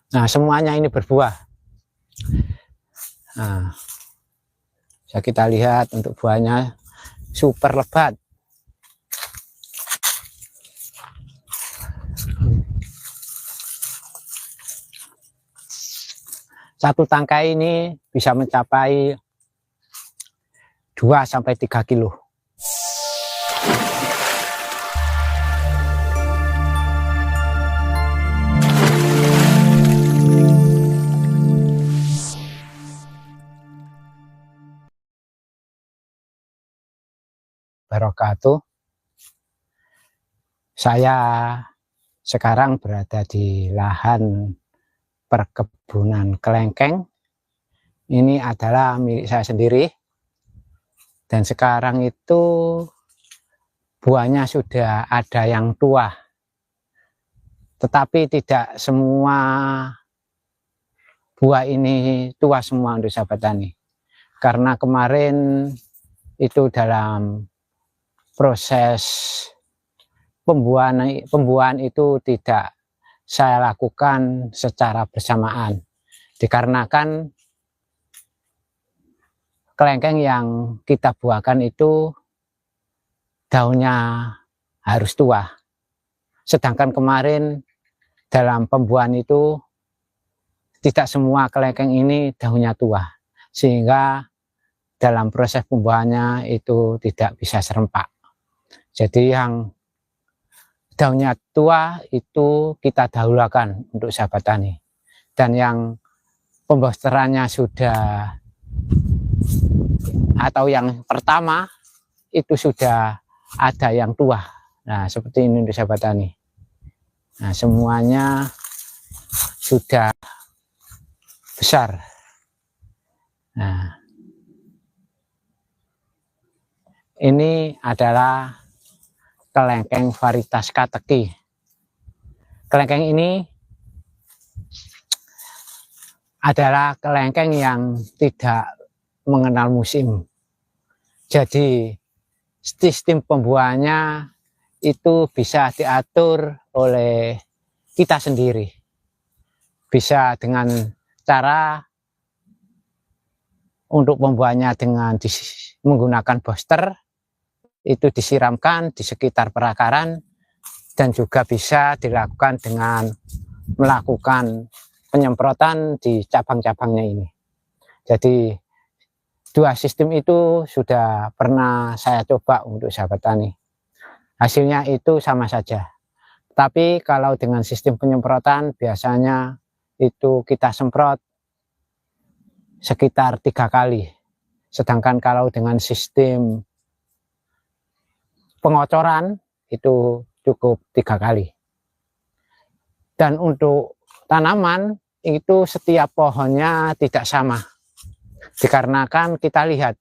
Nah, semuanya ini berbuah. Nah, bisa kita lihat untuk buahnya super lebat. Satu tangkai ini bisa mencapai 2-3 kilo. Barakatuh. Saya sekarang berada di lahan perkebunan kelengkeng. Ini adalah milik saya sendiri. Dan sekarang itu buahnya sudah ada yang tua. Tetapi tidak semua buah ini tua semua untuk sahabat tani. Karena kemarin itu dalam proses pembuahan itu tidak saya lakukan secara bersamaan, dikarenakan kelengkeng yang kita buahkan itu daunnya harus tua, sedangkan kemarin dalam pembuahan itu tidak semua kelengkeng ini daunnya tua, sehingga dalam proses pembuahannya itu tidak bisa serempak. Jadi yang daunnya tua itu kita dahulukan untuk sahabat tani, dan yang pembosterannya sudah atau yang pertama itu sudah ada yang tua. Nah, seperti ini untuk sahabat tani. Nah, semuanya sudah besar. Nah, ini adalah kelengkeng varietas Kateki. Kelengkeng ini adalah kelengkeng yang tidak mengenal musim. Jadi sistem pembuahannya itu bisa diatur oleh kita sendiri. Bisa dengan cara untuk pembuahannya dengan menggunakan booster, itu disiramkan di sekitar perakaran, dan juga bisa dilakukan dengan melakukan penyemprotan di cabang-cabangnya ini. Jadi dua sistem itu sudah pernah saya coba untuk sahabat tani. Hasilnya itu sama saja. Tapi kalau dengan sistem penyemprotan biasanya itu kita semprot sekitar 3 kali. Sedangkan kalau dengan sistem pengocoran itu cukup 3 kali. Dan untuk tanaman itu setiap pohonnya tidak sama, dikarenakan kita lihat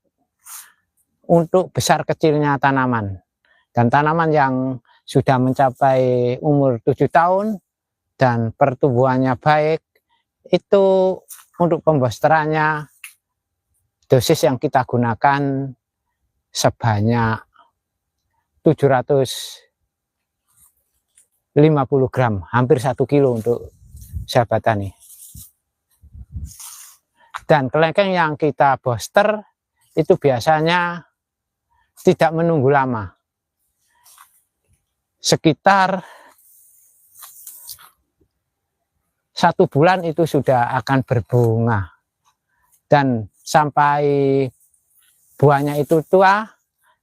untuk besar kecilnya tanaman. Dan tanaman yang sudah mencapai umur 7 tahun dan pertumbuhannya baik, itu untuk pembosterannya dosis yang kita gunakan sebanyak 750 gram, hampir 1 kilo untuk sahabat tani. Dan kelengkeng yang kita booster itu biasanya tidak menunggu lama, sekitar 1 bulan itu sudah akan berbunga, dan sampai buahnya itu tua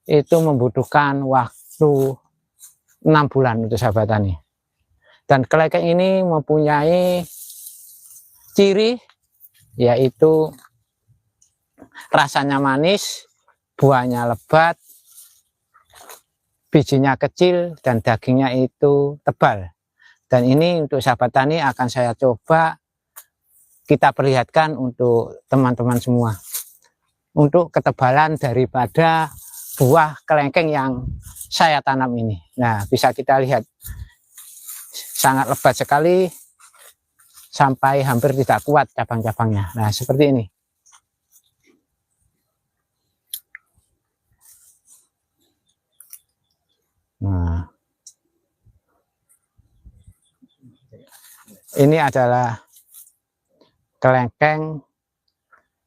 itu membutuhkan waktu 6 bulan untuk sahabat tani. Dan kelengkeng ini mempunyai ciri yaitu rasanya manis, buahnya lebat, bijinya kecil, dan dagingnya itu tebal. Dan ini untuk sahabat tani akan saya coba kita perlihatkan untuk teman-teman semua, untuk ketebalan daripada buah kelengkeng yang saya tanam ini. Nah, bisa kita lihat sangat lebat sekali, sampai hampir tidak kuat cabang-cabangnya. Nah, seperti ini. Nah, ini adalah kelengkeng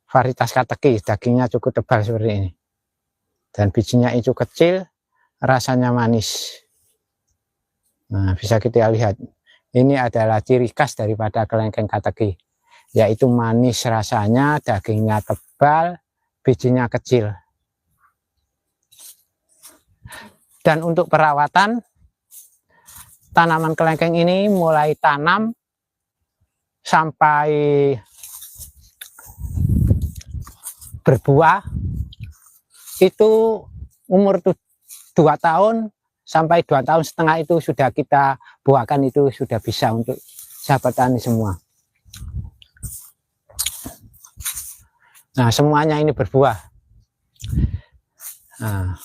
varietas kateki, dagingnya cukup tebal seperti ini. Dan bijinya itu kecil, rasanya manis. Nah, bisa kita lihat. Ini adalah ciri khas daripada kelengkeng kateki, yaitu manis rasanya, dagingnya tebal, bijinya kecil. Dan untuk perawatan, tanaman kelengkeng ini mulai tanam sampai berbuah itu umur 2 tahun sampai 2 tahun setengah itu sudah kita buahkan, itu sudah bisa untuk sahabat tani semua. Nah, semuanya ini berbuah. Nah,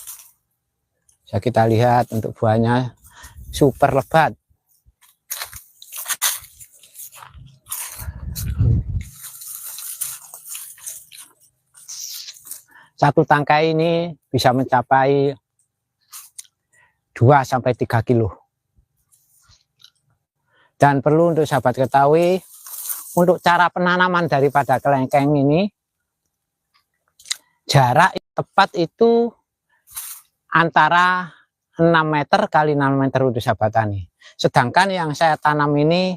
bisa kita lihat untuk buahnya super lebat. Satu tangkai ini bisa mencapai 2-3 kilo. Dan perlu untuk sahabat ketahui, untuk cara penanaman daripada kelengkeng ini, jarak tepat itu antara 6 meter kali 6 meter untuk sahabat tani. Sedangkan yang saya tanam ini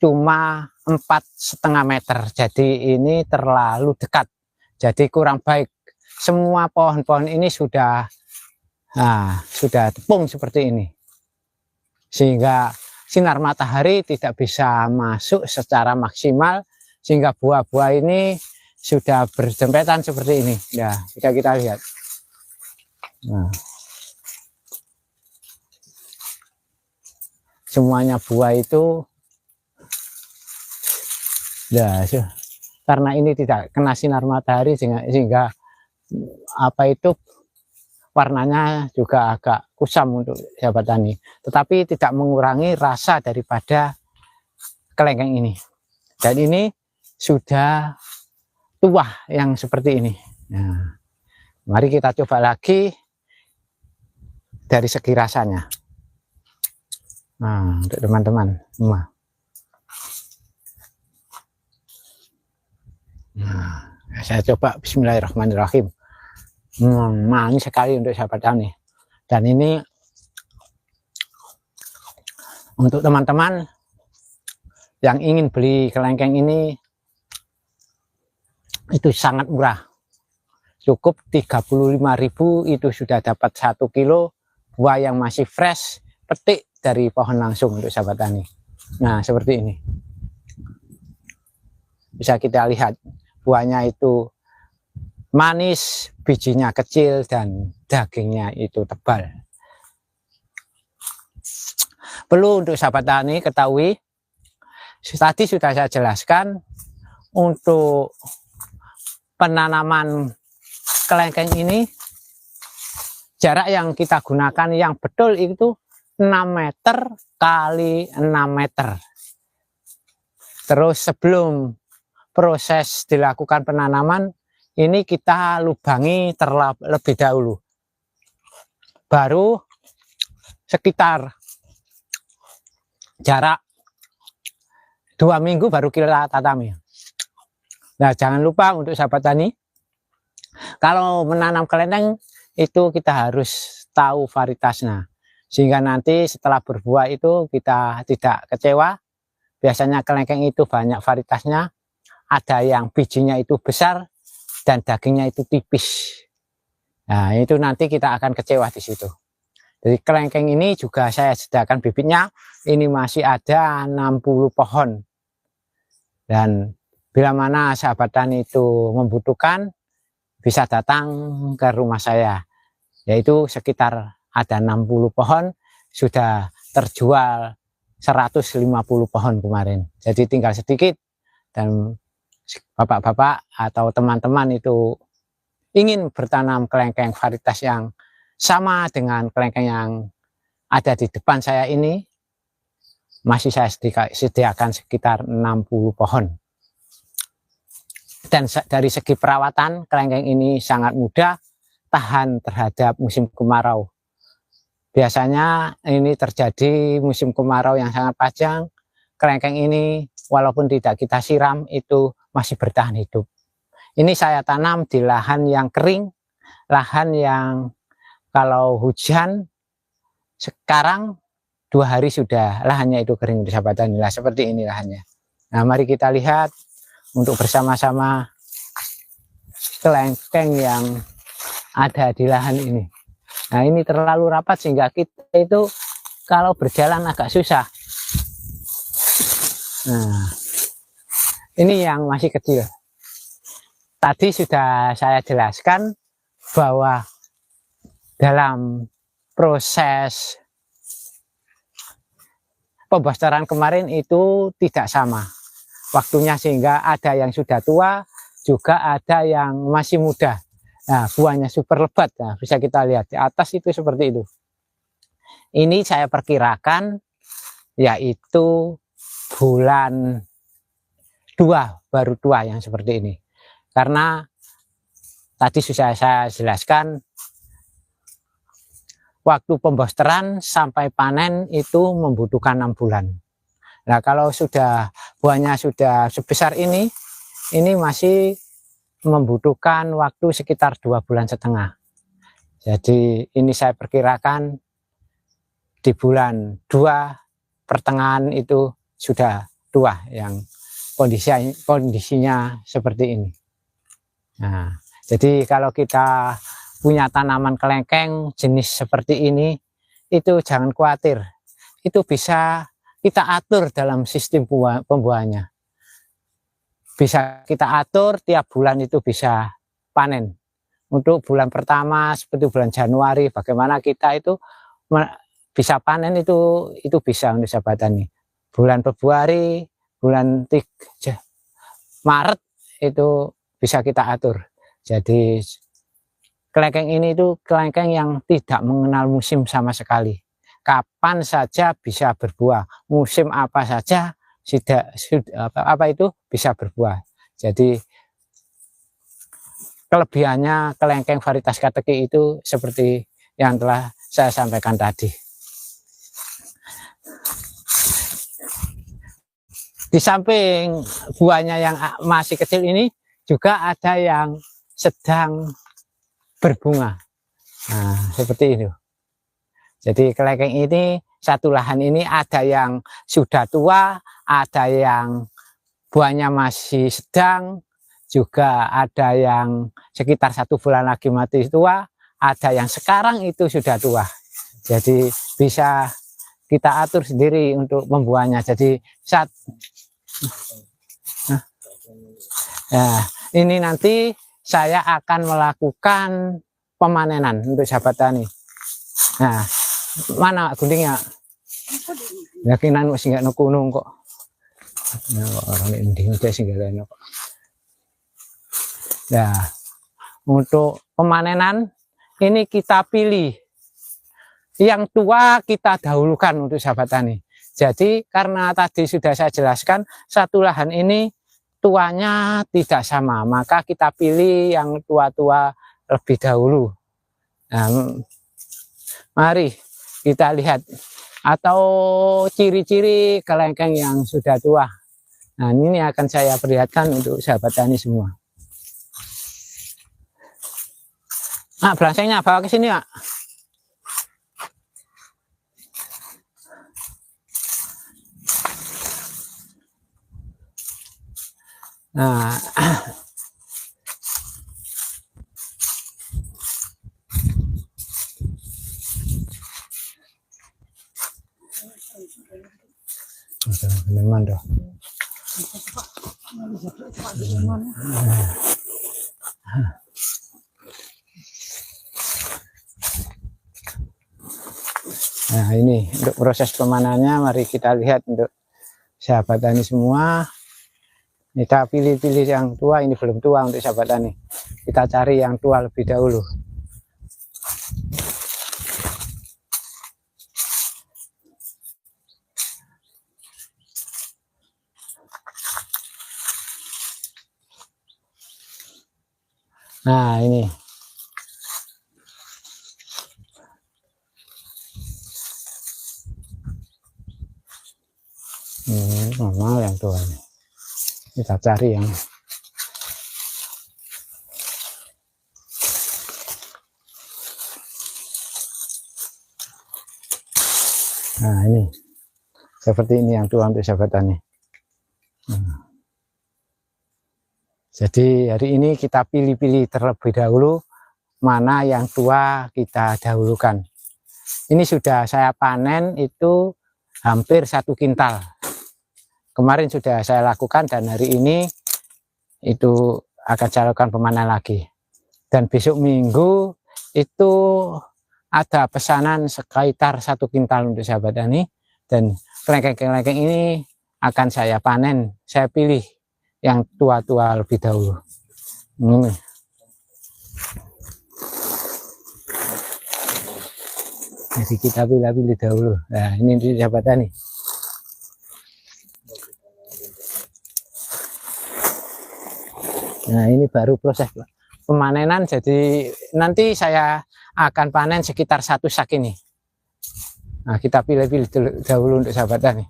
cuma 4,5 meter, jadi ini terlalu dekat, jadi kurang baik. Semua pohon-pohon ini sudah tepung seperti ini, sehingga sinar matahari tidak bisa masuk secara maksimal, sehingga buah-buah ini sudah berdempetan seperti ini. Ya, bisa kita lihat. Nah, semuanya buah itu ya, karena ini tidak kena sinar matahari, sehingga apa itu warnanya juga agak kusam untuk sahabat tani, tetapi tidak mengurangi rasa daripada kelengkeng ini. Dan ini sudah tua yang seperti ini. Nah, mari kita coba lagi dari segi rasanya. Nah, untuk teman-teman semua. Nah, saya coba bismillahirrahmanirrahim. Manis sekali untuk sahabat tani. Dan ini untuk teman-teman yang ingin beli kelengkeng ini, itu sangat murah, cukup 35.000 itu sudah dapat 1 kilo buah yang masih fresh, petik dari pohon langsung untuk sahabat tani. Nah, seperti ini bisa kita lihat, buahnya itu manis, bijinya kecil, dan dagingnya itu tebal. Perlu untuk sahabat tani ketahui, tadi sudah saya jelaskan, untuk penanaman kelengkeng ini, jarak yang kita gunakan yang betul itu 6 meter kali 6 meter. Terus sebelum proses dilakukan penanaman, ini kita lubangi terlebih dahulu, baru sekitar jarak 2 minggu baru kita tanami. Nah, jangan lupa untuk sahabat tani, kalau menanam kelengkeng itu kita harus tahu varietasnya, sehingga nanti setelah berbuah itu kita tidak kecewa. Biasanya kelengkeng itu banyak varietasnya, ada yang bijinya itu besar dan dagingnya itu tipis. Nah, itu nanti kita akan kecewa di situ. Jadi kelengkeng ini juga saya sediakan bibitnya. Ini masih ada 60 pohon. Dan bila mana sahabat tani itu membutuhkan, bisa datang ke rumah saya. Yaitu sekitar ada 60 pohon, sudah terjual 150 pohon kemarin. Jadi tinggal sedikit, dan bapak-bapak atau teman-teman itu ingin bertanam kelengkeng varietas yang sama dengan kelengkeng yang ada di depan saya ini, masih saya sediakan sekitar 60 pohon. Dan dari segi perawatan, kelengkeng ini sangat mudah, tahan terhadap musim kemarau. Biasanya ini terjadi musim kemarau yang sangat panjang, kelengkeng ini walaupun tidak kita siram itu masih bertahan hidup. Ini saya tanam di lahan yang kering, lahan yang kalau hujan sekarang 2 hari sudah lahannya itu kering, sahabat tani. Nah, seperti ini lahannya. Nah, mari kita lihat untuk bersama-sama kelengkeng yang ada di lahan ini. Nah, ini terlalu rapat sehingga kita itu kalau berjalan agak susah. Nah, ini yang masih kecil. Tadi sudah saya jelaskan bahwa dalam proses pembosteran kemarin itu tidak sama waktunya, sehingga ada yang sudah tua, juga ada yang masih muda. Nah, buahnya super lebat. Nah, bisa kita lihat di atas itu seperti itu. Ini saya perkirakan yaitu bulan 2 baru tua yang seperti ini. Karena tadi sudah saya jelaskan waktu pembosteran sampai panen itu membutuhkan 6 bulan. Nah, kalau sudah buahnya sudah sebesar ini masih membutuhkan waktu sekitar 2,5 bulan. Jadi ini saya perkirakan di bulan 2 pertengahan itu sudah tua yang kondisinya seperti ini. Nah, jadi kalau kita punya tanaman kelengkeng jenis seperti ini, itu jangan khawatir, itu bisa kita atur dalam sistem pembuahannya. Bisa kita atur tiap bulan itu bisa panen. Untuk bulan pertama seperti bulan Januari, bagaimana kita itu bisa panen itu bisa untuk sahabat tani. Bulan Februari, bulan Maret itu bisa kita atur. Jadi kelengkeng ini itu kelengkeng yang tidak mengenal musim sama sekali. Kapan saja bisa berbuah, musim apa saja itu bisa berbuah. Jadi kelebihannya kelengkeng varietas Kateki itu seperti yang telah saya sampaikan tadi. Di samping buahnya yang masih kecil ini juga ada yang sedang berbunga. Nah, seperti itu. Jadi kelengkeng ini satu lahan ini ada yang sudah tua, ada yang buahnya masih sedang, juga ada yang sekitar 1 bulan lagi mati tua, ada yang sekarang itu sudah tua. Jadi bisa kita atur sendiri untuk membuahnya. Jadi ini nanti saya akan melakukan pemanenan untuk sahabat tani. Nah, mana guntingnya? Yakinan masih nggak nukunung kok. Nah, orang ini udah singgah kok. Nah, untuk pemanenan ini kita pilih yang tua, kita dahulukan untuk sahabat tani. Jadi karena tadi sudah saya jelaskan satu lahan ini tuanya tidak sama, maka kita pilih yang tua-tua lebih dahulu. Nah, mari kita lihat atau ciri-ciri kelengkeng yang sudah tua. Nah, ini akan saya perlihatkan untuk sahabat tani semua. Nah, belangsangnya bawa ke sini, Pak. Nah, nah, ini untuk proses pemanannya, mari kita lihat untuk sahabat tani semua. Kita pilih-pilih yang tua, ini belum tua untuk sahabat tani. Kita cari yang tua lebih dahulu. Nah, ini. normal yang tua ini. Kita cari yang nah ini seperti ini yang tua untuk sahabat tani. Jadi hari ini kita pilih-pilih terlebih dahulu mana yang tua kita dahulukan. Ini sudah saya panen itu hampir 1 kintal. Kemarin sudah saya lakukan dan hari ini itu akan saya lakukan pemanen lagi. Dan besok minggu itu ada pesanan sekitar 1 kintal untuk sahabat tani, dan kelengkeng-kelengkeng ini akan saya panen. Saya pilih yang tua-tua lebih dahulu. Jadi kita pilih-pilih dahulu. Nah ini untuk sahabat tani. Nah ini baru proses pemanenan, jadi nanti saya akan panen sekitar 1 sak ini. Nah kita pilih-pilih dahulu untuk sahabat tani.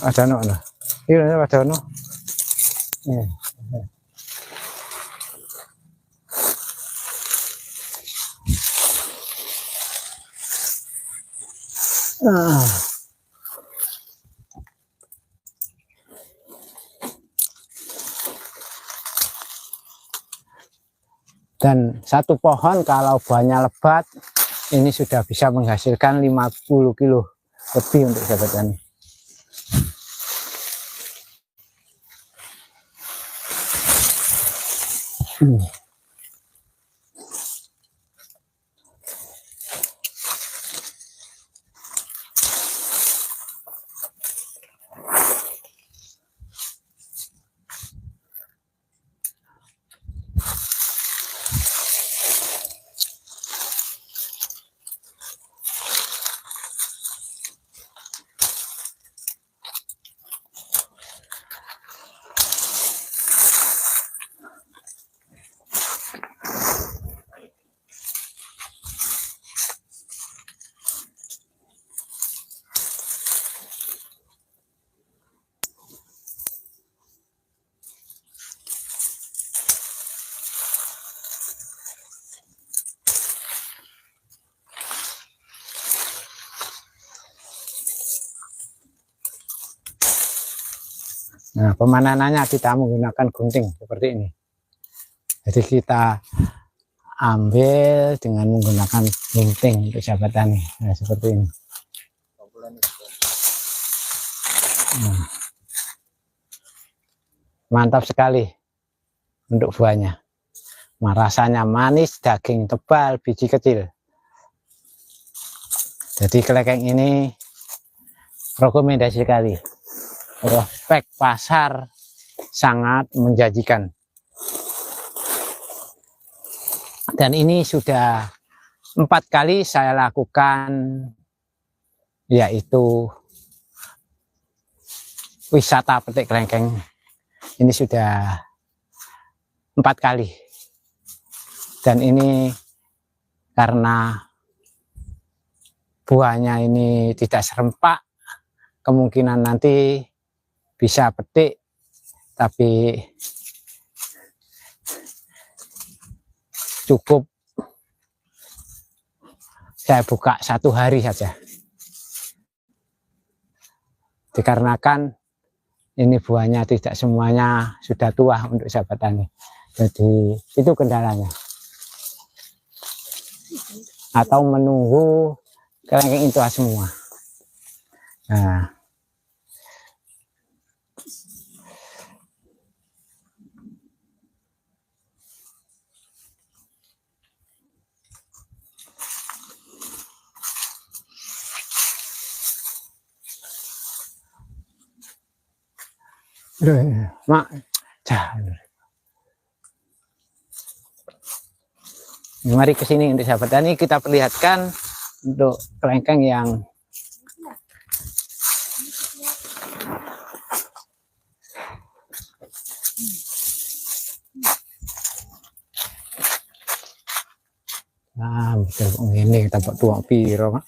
Ada no, iya ada no. Dan 1 pohon kalau buahnya lebat ini sudah bisa menghasilkan 50 kilo lebih untuk sahabat tani. Nah, pemanenannya kita menggunakan gunting seperti ini. Jadi kita ambil dengan menggunakan gunting untuk sahabat tani. Nah, seperti ini. Nah, mantap sekali untuk buahnya. Rasanya manis, daging tebal, biji kecil. Jadi kelengkeng ini rekomendasi sekali. Prospek pasar sangat menjanjikan. Dan ini sudah 4 kali saya lakukan, yaitu wisata petik kelengkeng. Ini sudah 4 kali. Dan ini karena buahnya ini tidak serempak, kemungkinan nanti bisa petik, tapi cukup saya buka 1 hari saja. Dikarenakan ini buahnya tidak semuanya sudah tua untuk sahabat tani. Jadi itu kendalanya. Atau menunggu kelengkeng itu semua. Nah, mak, mari ke sini untuk sahabat tani kita perlihatkan untuk kelengkeng yang betul ini tampak tuang piro mak.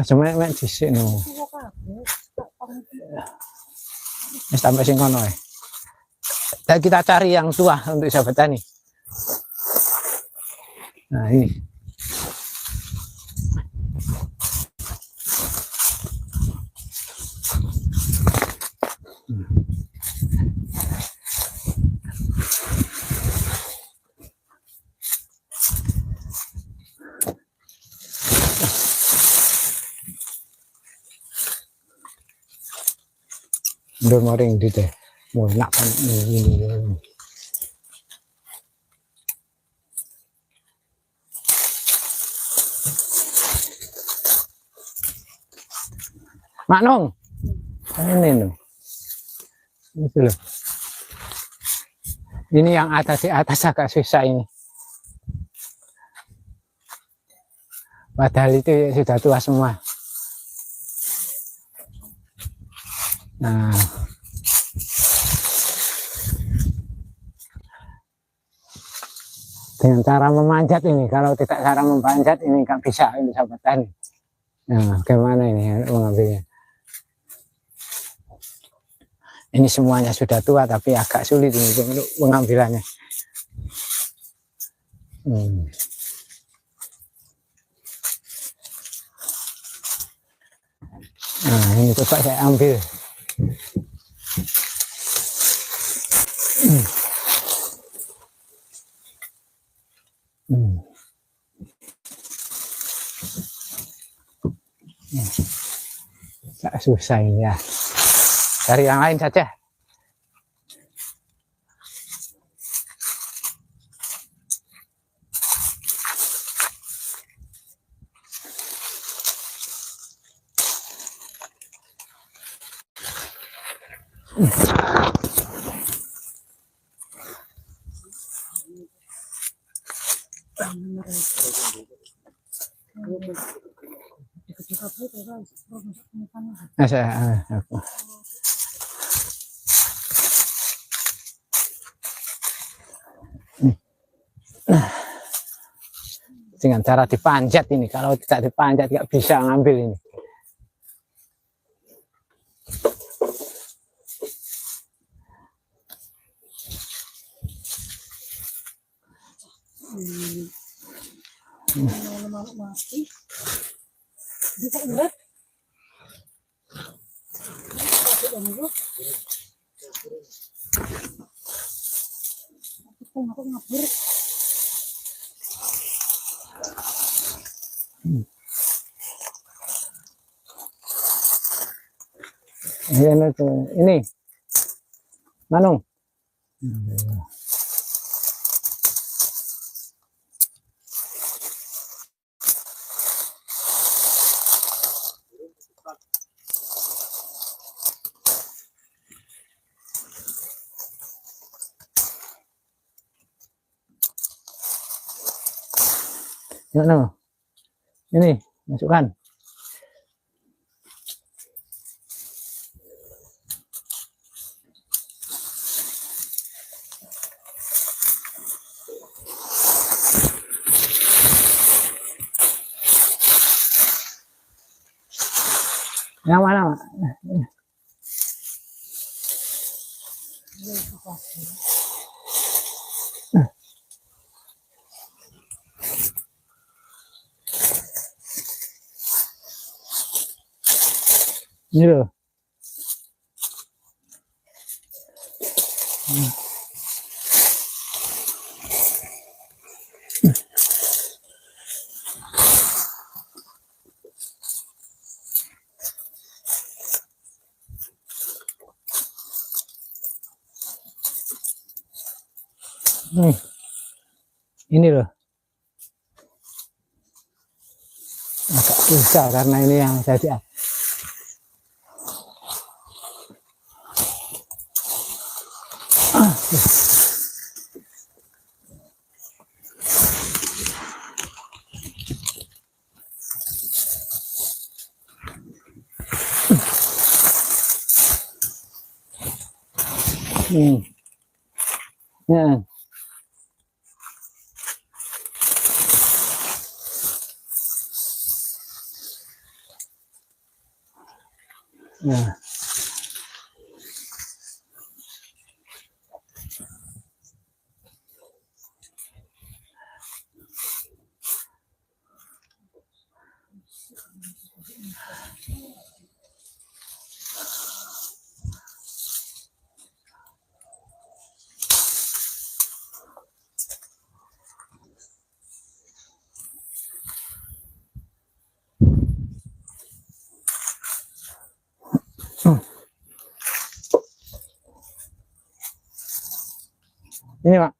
Semuanya mek dhisik no. Sampai sing kono dan kita cari yang tua untuk sahabat tani. Nah ini udah moring di teh mau nak kan ini. Mak Nong, ini loh, itu loh. Ini yang atas di atas agak susah ini. Padahal itu sudah tua semua. Nah, dengan cara memanjat ini, kalau tidak cara memanjat ini nggak bisa ini sahabat tani. Nah, bagaimana ini mengambilnya? Ini semuanya sudah tua tapi agak sulit ini untuk pengambilannya. Nah, ini coba saya ambil. Tak susah ini ya. Cari yang lain saja. Dengan cara dipanjat ini, kalau tidak dipanjat nggak bisa ngambil ini. Ini Manung. Ini masukkan. Yang mana, Mak? Ini loh. Ini loh, agak susah karena ini yang jadi ya. Nah, ini Pak.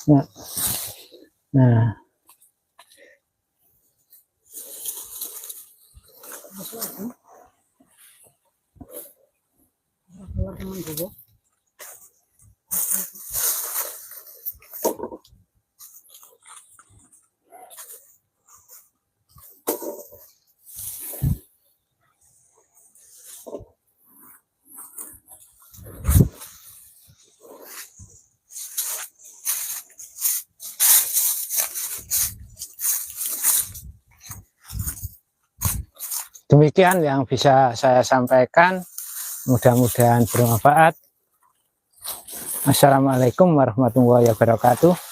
Ya. Nah, demikian yang bisa saya sampaikan, mudah-mudahan bermanfaat. Assalamualaikum warahmatullahi wabarakatuh.